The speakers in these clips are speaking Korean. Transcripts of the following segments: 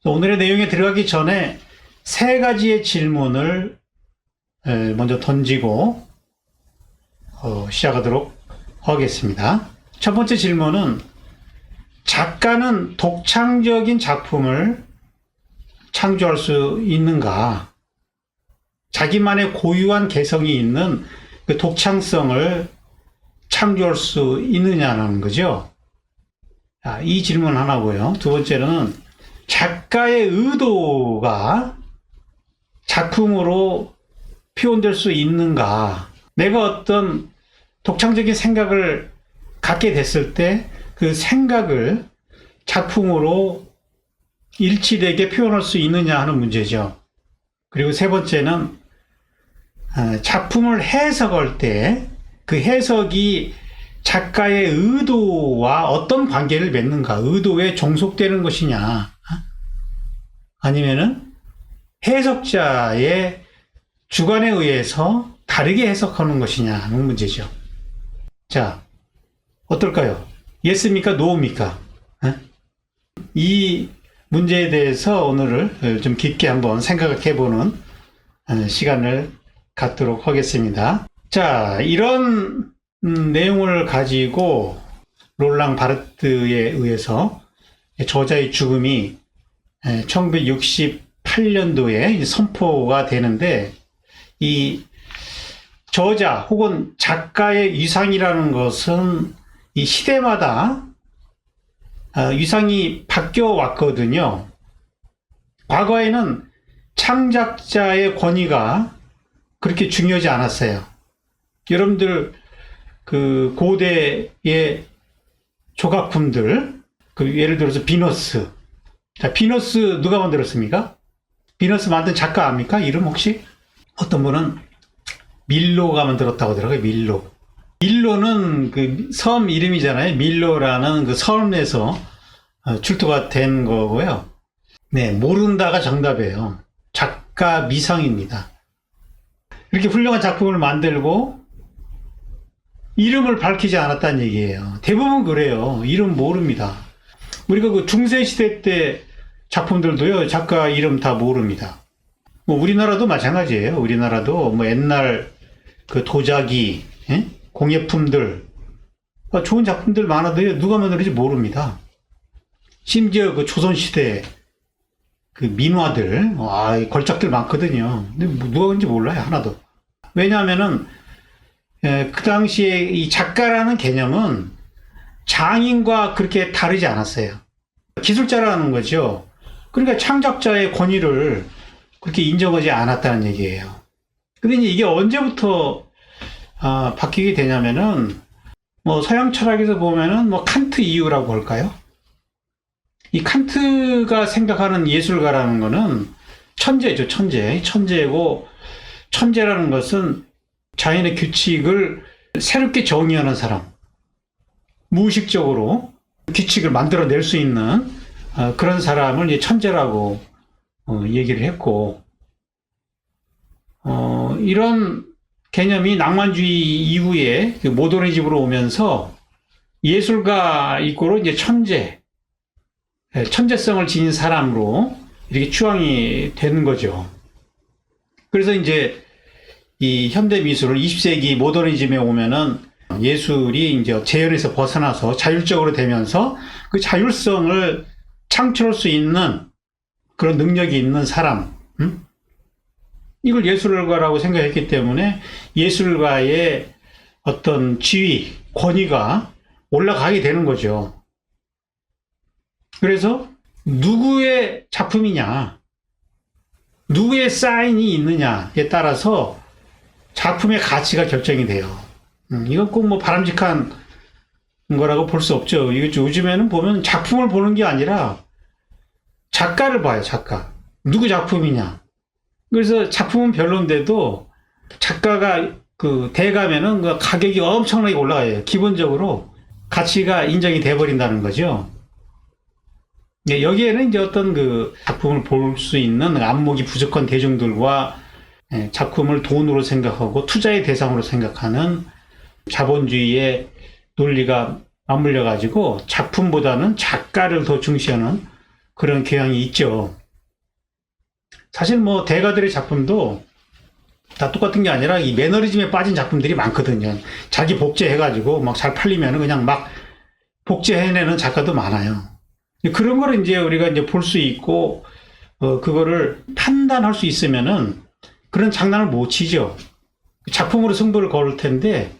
오늘의 내용에 들어가기 전에 세 가지의 질문을 먼저 던지고 시작하도록 하겠습니다. 첫 번째 질문은 작가는 독창적인 작품을 창조할 수 있는가? 자기만의 고유한 개성이 있는 그 독창성을 창조할 수 있느냐는 거죠. 이 질문 하나고요. 두 번째는 작가의 의도가 작품으로 표현될 수 있는가? 내가 어떤 독창적인 생각을 갖게 됐을 때 그 생각을 작품으로 일치되게 표현할 수 있느냐 하는 문제죠. 그리고 세 번째는 작품을 해석할 때 그 해석이 작가의 의도와 어떤 관계를 맺는가, 의도에 종속되는 것이냐, 아니면은 해석자의 주관에 의해서 다르게 해석하는 것이냐 하는 문제죠. 자, 어떨까요? 예스입니까? 노입니까? 이 문제에 대해서 오늘을 좀 깊게 한번 생각해보는 시간을 갖도록 하겠습니다. 자, 이런 내용을 가지고 롤랑 바르트에 의해서 저자의 죽음이 1968년도에 선포가 되는데, 이 저자 혹은 작가의 위상이라는 것은 이 시대마다 위상이 바뀌어 왔거든요. 과거에는 창작자의 권위가 그렇게 중요하지 않았어요. 여러분들 그 고대의 조각품들, 그 예를 들어서 비너스. 자, 비너스 누가 만들었습니까? 비너스 만든 작가 압니까? 이름 혹시? 어떤 분은 밀로가 만들었다고 하더라고요. 밀로. 밀로는 그 섬 이름이잖아요. 밀로라는 그 섬에서 출토가 된 거고요. 네, 모른다가 정답이에요. 작가 미상입니다. 이렇게 훌륭한 작품을 만들고 이름을 밝히지 않았다는 얘기예요. 대부분 그래요. 이름 모릅니다. 우리가 그 중세시대 때 작품들도요, 작가 이름 다 모릅니다. 뭐 우리나라도 마찬가지예요. 우리나라도 뭐 옛날 그 도자기, 공예품들, 좋은 작품들 많아도요, 누가 만들었는지 모릅니다. 심지어 그 조선시대 그 민화들, 걸작들 많거든요. 근데 누가 그런지 몰라요, 하나도. 왜냐하면은, 그 당시에 이 작가라는 개념은 장인과 그렇게 다르지 않았어요. 기술자라는 거죠. 그러니까 창작자의 권위를 그렇게 인정하지 않았다는 얘기예요. 근데 이게 언제부터 바뀌게 되냐면은, 뭐 서양 철학에서 보면은 뭐 칸트 이후라고 할까요? 이 칸트가 생각하는 예술가라는 거는 천재죠, 천재. 천재고, 천재라는 것은 자연의 규칙을 새롭게 정의하는 사람. 무의식적으로 규칙을 만들어낼 수 있는 그런 사람을 이제 천재라고 얘기를 했고, 이런 개념이 낭만주의 이후에 그 모더니즘으로 오면서 예술가 이꼬로 이제 천재성을 지닌 사람으로 이렇게 추앙이 되는 거죠. 그래서 이제 이 현대 미술을 20세기 모더니즘에 오면은 예술이 이제 재현에서 벗어나서 자율적으로 되면서 그 자율성을 창출할 수 있는 그런 능력이 있는 사람, 이걸 예술가라고 생각했기 때문에 예술가의 어떤 지위, 권위가 올라가게 되는 거죠. 그래서 누구의 작품이냐, 누구의 사인이 있느냐에 따라서 작품의 가치가 결정이 돼요. 이건 꼭 뭐 바람직한 거라고 볼 수 없죠. 이거 요즘에는 보면 작품을 보는 게 아니라 작가를 봐요, 작가. 누구 작품이냐. 그래서 작품은 별론데도 작가가 그 돼가면은 그 가격이 엄청나게 올라가요. 기본적으로 가치가 인정이 돼버린다는 거죠. 여기에는 이제 어떤 그 작품을 볼 수 있는 안목이 부족한 대중들과 작품을 돈으로 생각하고 투자의 대상으로 생각하는 자본주의의 논리가 맞물려 가지고 작품보다는 작가를 더 중시하는 그런 경향이 있죠. 사실 뭐 대가들의 작품도 다 똑같은 게 아니라 이 매너리즘에 빠진 작품들이 많거든요. 자기 복제해가지고 막 잘 팔리면 그냥 막 복제해내는 작가도 많아요. 그런 거를 이제 우리가 이제 볼 수 있고, 그거를 판단할 수 있으면은 그런 장난을 못 치죠. 작품으로 승부를 걸을 텐데,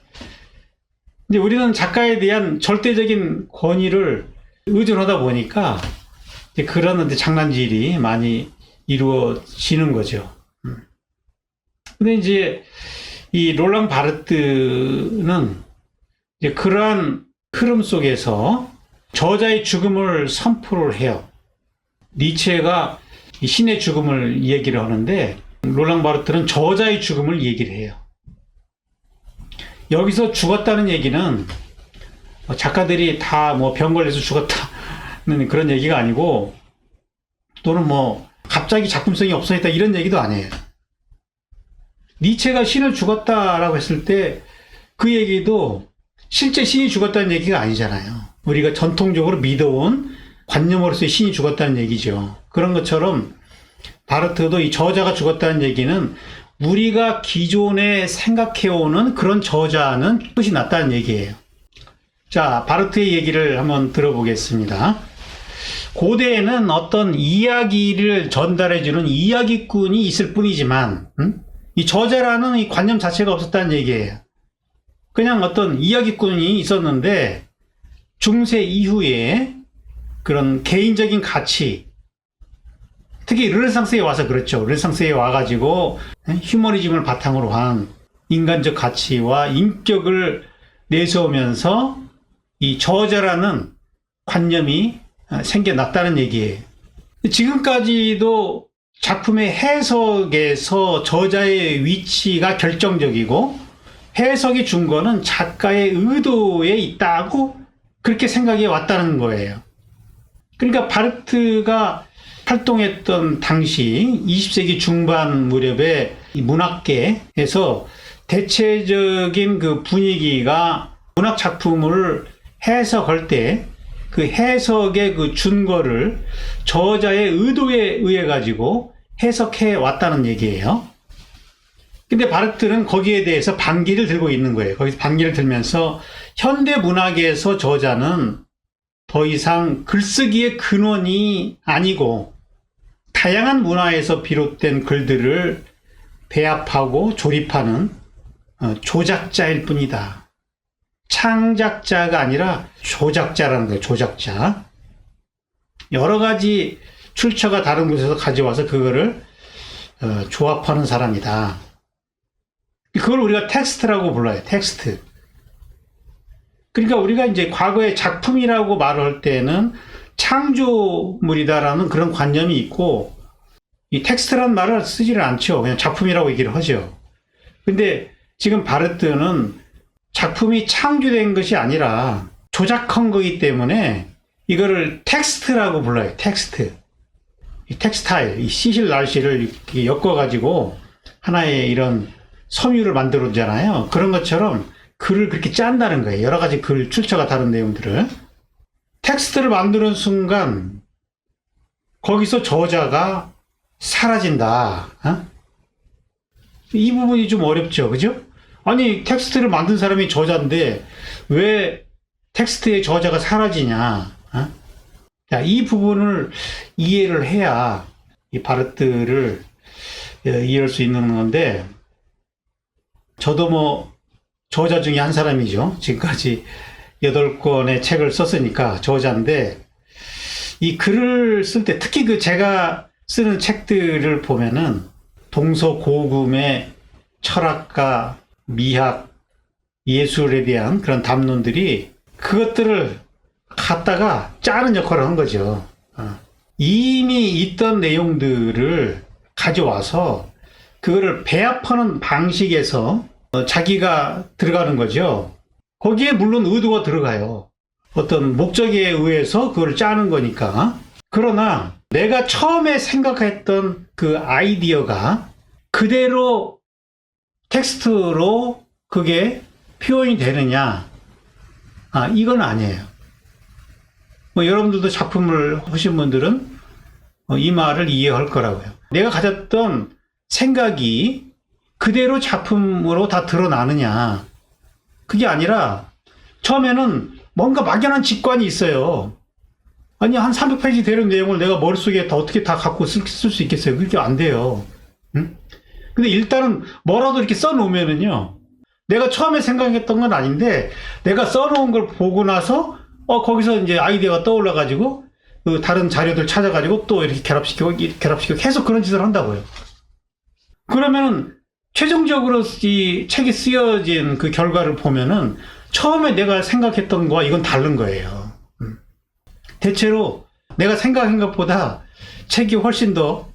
이제 우리는 작가에 대한 절대적인 권위를 의존하다 보니까 이제 그런 장난질이 많이 이루어지는 거죠. 근데 이제 이 롤랑 바르트는 이제 그러한 흐름 속에서 저자의 죽음을 선포를 해요. 니체가 신의 죽음을 얘기를 하는데 롤랑 바르트는 저자의 죽음을 얘기를 해요. 여기서 죽었다는 얘기는 작가들이 다 뭐 병 걸려서 죽었다는 그런 얘기가 아니고, 또는 뭐 갑자기 작품성이 없어졌다 이런 얘기도 아니에요. 니체가 신을 죽었다라고 했을 때 그 얘기도 실제 신이 죽었다는 얘기가 아니잖아요. 우리가 전통적으로 믿어온 관념으로서의 신이 죽었다는 얘기죠. 그런 것처럼 바르트도 이 저자가 죽었다는 얘기는 우리가 기존에 생각해오는 그런 저자는 끝이 났다는 얘기예요. 자, 바르트의 얘기를 한번 들어보겠습니다. 고대에는 어떤 이야기를 전달해주는 이야기꾼이 있을 뿐이지만, 이 저자라는 이 관념 자체가 없었다는 얘기예요. 그냥 어떤 이야기꾼이 있었는데, 중세 이후에 그런 개인적인 가치, 특히 르네상스에 와서 그렇죠. 르네상스에 와가지고 휴머니즘을 바탕으로 한 인간적 가치와 인격을 내세우면서 이 저자라는 관념이 생겨났다는 얘기예요. 지금까지도 작품의 해석에서 저자의 위치가 결정적이고, 해석의 준거는 작가의 의도에 있다고 그렇게 생각해 왔다는 거예요. 그러니까 바르트가 활동했던 당시 20세기 중반 무렵에 문학계에서 대체적인 그 분위기가 문학 작품을 해석할 때 그 해석의 그 준거를 저자의 의도에 의해 가지고 해석해 왔다는 얘기예요. 근데 바르트는 거기에 대해서 반기를 들고 있는 거예요. 거기서 반기를 들면서 현대 문학에서 저자는 더 이상 글쓰기의 근원이 아니고 다양한 문화에서 비롯된 글들을 배합하고 조립하는 조작자일 뿐이다. 창작자가 아니라 조작자라는 거예요. 조작자. 여러 가지 출처가 다른 곳에서 가져와서 그거를 조합하는 사람이다. 그걸 우리가 텍스트라고 불러요. 텍스트. 그러니까 우리가 이제 과거에 작품이라고 말할 때는 창조물이다라는 그런 관념이 있고, 이 텍스트라는 말을 쓰지를 않죠. 그냥 작품이라고 얘기를 하죠. 근데 지금 바르트는 작품이 창조된 것이 아니라 조작한 거기 때문에 이거를 텍스트라고 불러요. 텍스트. 이 텍스타일, 이 시실 날씨를 이렇게 엮어가지고 하나의 이런 섬유를 만들었잖아요. 그런 것처럼 글을 그렇게 짠다는 거예요. 여러 가지 글 출처가 다른 내용들을. 텍스트를 만드는 순간 거기서 저자가 사라진다. 이 부분이 좀 어렵죠. 그죠? 아니, 텍스트를 만든 사람이 저자인데 왜 텍스트의 저자가 사라지냐. 자, 이 부분을 이해를 해야 이 바르트를 이해할 수 있는 건데, 저도 뭐 저자 중에 한 사람이죠. 지금까지 8권의 책을 썼으니까 저자인데, 이 글을 쓸 때 특히 그 제가 쓰는 책들을 보면은 동서고금의 철학과 미학, 예술에 대한 그런 담론들이 그것들을 갖다가 짜는 역할을 한 거죠. 이미 있던 내용들을 가져와서 그거를 배합하는 방식에서 자기가 들어가는 거죠. 거기에 물론 의도가 들어가요. 어떤 목적에 의해서 그걸 짜는 거니까. 그러나 내가 처음에 생각했던 그 아이디어가 그대로 텍스트로 그게 표현이 되느냐? 이건 아니에요. 뭐 여러분들도 작품을 하신 분들은 이 말을 이해할 거라고요. 내가 가졌던 생각이 그대로 작품으로 다 드러나느냐. 그게 아니라 처음에는 뭔가 막연한 직관이 있어요. 아니, 한 300페이지 되는 내용을 내가 머릿속에 다 어떻게 다 갖고 쓸 수 있겠어요? 그렇게 안 돼요. 응? 근데 일단은 뭐라도 이렇게 써놓으면은요, 내가 처음에 생각했던 건 아닌데, 내가 써놓은 걸 보고 나서, 거기서 이제 아이디어가 떠올라가지고, 그 다른 자료들 찾아가지고 또 이렇게 결합시키고 계속 그런 짓을 한다고요. 그러면은, 최종적으로 이 책이 쓰여진 그 결과를 보면은, 처음에 내가 생각했던 거와 이건 다른 거예요. 대체로 내가 생각한 것보다 책이 훨씬 더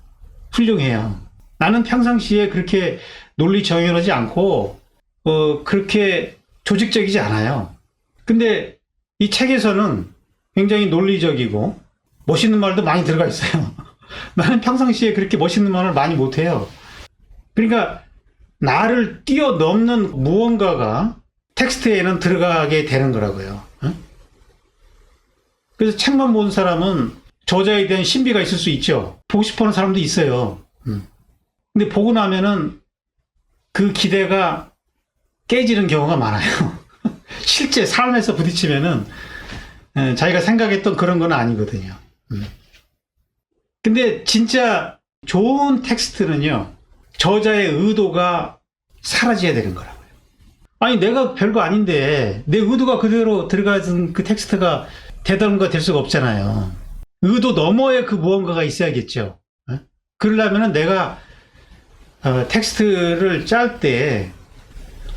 훌륭해요. 나는 평상시에 그렇게 논리 정연하지 않고 그렇게 조직적이지 않아요. 근데 이 책에서는 굉장히 논리적이고 멋있는 말도 많이 들어가 있어요. 나는 평상시에 그렇게 멋있는 말을 많이 못해요. 그러니까 나를 뛰어넘는 무언가가 텍스트에는 들어가게 되는 거라고요. 응? 그래서 책만 본 사람은 저자에 대한 신비가 있을 수 있죠. 보고 싶어 하는 사람도 있어요. 근데 보고 나면은 그 기대가 깨지는 경우가 많아요. 실제 삶에서 부딪히면은 자기가 생각했던 그런 건 아니거든요. 근데 진짜 좋은 텍스트는요, 저자의 의도가 사라져야 되는 거라고요. 아니, 내가 별거 아닌데 내 의도가 그대로 들어간 그 텍스트가 대단한 될 수가 없잖아요. 의도 너머에 그 무언가가 있어야겠죠. 그러려면 내가 텍스트를 짤 때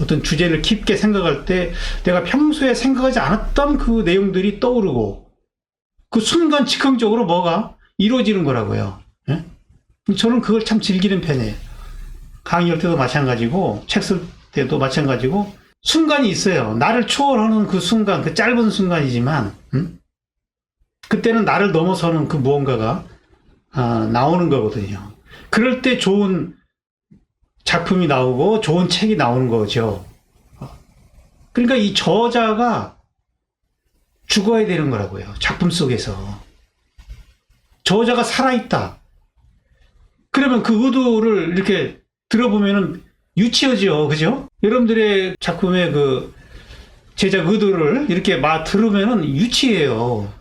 어떤 주제를 깊게 생각할 때 내가 평소에 생각하지 않았던 그 내용들이 떠오르고 그 순간 즉흥적으로 뭐가 이루어지는 거라고요. 저는 그걸 참 즐기는 편이에요. 강의할 때도 마찬가지고 책 쓸 때도 마찬가지고 순간이 있어요. 나를 초월하는 그 순간, 그 짧은 순간이지만 그때는 나를 넘어서는 그 무언가가 나오는 거거든요. 그럴 때 좋은 작품이 나오고 좋은 책이 나오는 거죠. 그러니까 이 저자가 죽어야 되는 거라고요. 작품 속에서. 저자가 살아있다. 그러면 그 의도를 이렇게 들어보면은 유치하죠. 그죠? 여러분들의 작품의 그 제작 의도를 이렇게 막 들으면은 유치해요.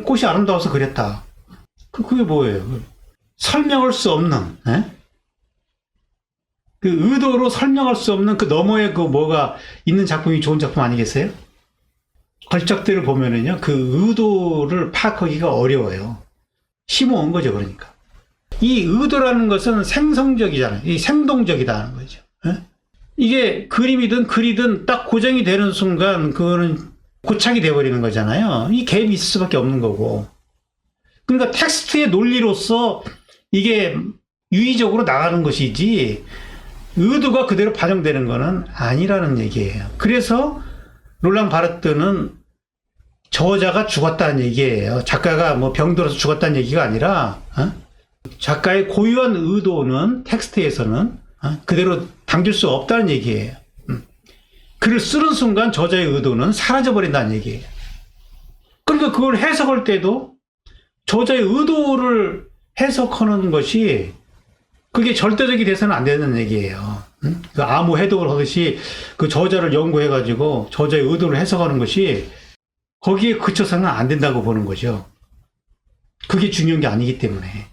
꽃이 아름다워서 그랬다. 그게 뭐예요? 설명할 수 없는, 그 의도로 설명할 수 없는 그 너머에 그 뭐가 있는 작품이 좋은 작품 아니겠어요? 걸작들을 보면은요, 그 의도를 파악하기가 어려워요. 심오한 거죠, 그러니까. 이 의도라는 것은 생성적이잖아요. 이 생동적이다는 거죠. 이게 그림이든 글이든 딱 고정이 되는 순간 그거는 고착이 돼버리는 거잖아요. 이 갭이 있을 수밖에 없는 거고. 그러니까 텍스트의 논리로서 이게 유의적으로 나가는 것이지 의도가 그대로 반영되는 거는 아니라는 얘기예요. 그래서 롤랑 바르트는 저자가 죽었다는 얘기예요. 작가가 뭐 병들어서 죽었다는 얘기가 아니라 작가의 고유한 의도는 텍스트에서는 그대로 담길 수 없다는 얘기예요. 글을 쓰는 순간 저자의 의도는 사라져버린다는 얘기예요. 그러니까 그걸 해석할 때도 저자의 의도를 해석하는 것이 그게 절대적이 돼서는 안 되는 얘기예요. 그 아무 해독을 하듯이 그 저자를 연구해가지고 저자의 의도를 해석하는 것이 거기에 그쳐서는 안 된다고 보는 거죠. 그게 중요한 게 아니기 때문에.